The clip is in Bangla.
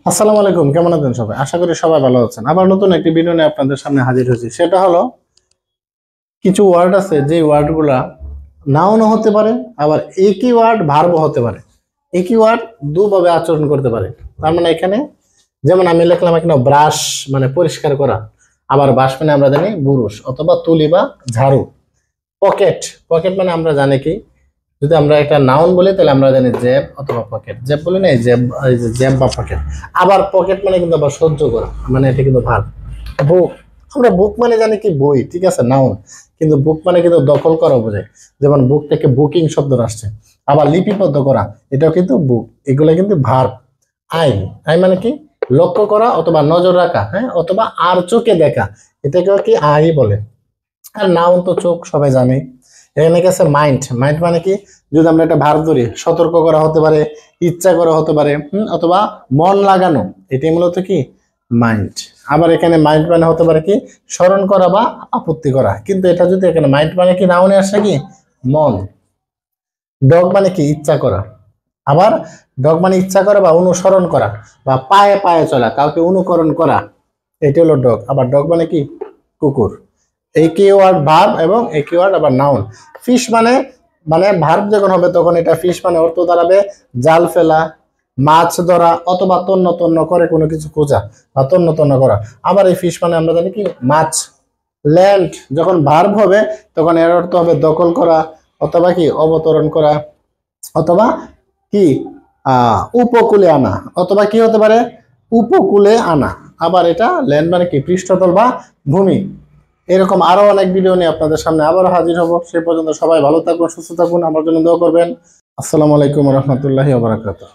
আসসালামু আলাইকুম, কেমন আছেন সবাই? আশা করি সবাই ভালো আছেন। আবার নতুন একটি ভিডিও নিয়ে আপনাদের সামনে হাজির হয়েছি। সেটা হলো কিছু ওয়ার্ড আছে যে ওয়ার্ডগুলা নাউনও হতে পারে, আবার একই ওয়ার্ড ভার্বও হতে পারে। একই ওয়ার্ড দুভাবে আচরণ করতে পারে। তার মানে এখানে যেমন আমি লিখলাম এখানে ব্রাশ মানে পরিষ্কার করা, আবার বাস মানে আমরা জানি বুরুষ অথবা তুলি বা ঝাড়ু। পকেট, পকেট মানে আমরা জানি কি, যদি আমরা একটা নাউন বলি তাহলে আমরা জানি জেব অথবা পকেট। জেব বলি না, এই জেব, এই যে জেব বা পকেট। আবার পকেট মানে কিন্তু আবার সহ্য করা, মানে এটা কিন্তু ভার্ব। বুক, আমরা বুক মানে জানি কি বই, ঠিক আছে, নাউন। কিন্তু বুক মানে কিন্তু দখল করা বোঝায়। যেমন বুক থেকে বুকিং শব্দ আসছে। আবার লিপিবদ্ধ করা, এটাও কিন্তু বুক। এগুলো কিন্তু ভার্ব। আই, আই মানে কি লক্ষ্য করা অথবা নজর রাখা, হ্যাঁ, অথবা আর চোখে দেখা, এটাকেও কি আই বলে। আর নাউন তো চোখ, সবাই জানে। এখানে কি আছে মাইন্ড, মাইন্ড মানে কি, যদি আমরা একটা ভার ধরি, সতর্ক করা হতে পারে, ইচ্ছা করা হতে পারে, অথবা মন লাগানো, এটাই মূলত কি মাইন্ড। আবার এখানে মাইন্ড মানে হতে পারে কি স্মরণ করা বা আপত্তি করা, কিন্তু এটা যদি এখানে মাইন্ড মানে কি নাউনে আসে কি মন। ডগ মানে কি ইচ্ছা করা, আবার ডগ মানে ইচ্ছা করা বা অনুসরণ করা, বা পায়ে পায়ে চলা, কাউকে অনুকরণ করা, এটি হলো ডগ। আবার ডগ মানে কি কুকুর। এই কিওয়ার্ড ভার্ব এবং এই কিওয়ার্ড আবার নাউন। ফিশ মানে, মানে ভার্ব যখন হবে তখন এটা ফিশ মানে অর্থ দাঁড়াবে জাল ফেলা, মাছ ধরা, অথবা তন্ন তন্ন করে কোনো কিছু খোঁজা বা তন্ন তন্ন করা। আবার এই ফিশ মানে আমরা জানি কি মাছ। ল্যান্ড যখন ভার্ব হবে তখন এর অর্থ হবে দখল করা, অথবা কি অবতরণ করা, অথবা কি উপকূলে আনা, অথবা কি হতে পারে উপকূলে আনা। আবার এটা ল্যান্ড মানে কি পৃষ্ঠতল বা ভূমি। এরকম আরো অনেক ভিডিও নিয়ে আপনাদের সামনে আবারও হাজির হব। সে পর্যন্ত সবাই ভালো থাকুন, সুস্থ থাকুন, আমার জন্য দোয়া করবেন। আসসালামু আলাইকুম রহমতুল্লাহি ওয়া বারাকাতুহু।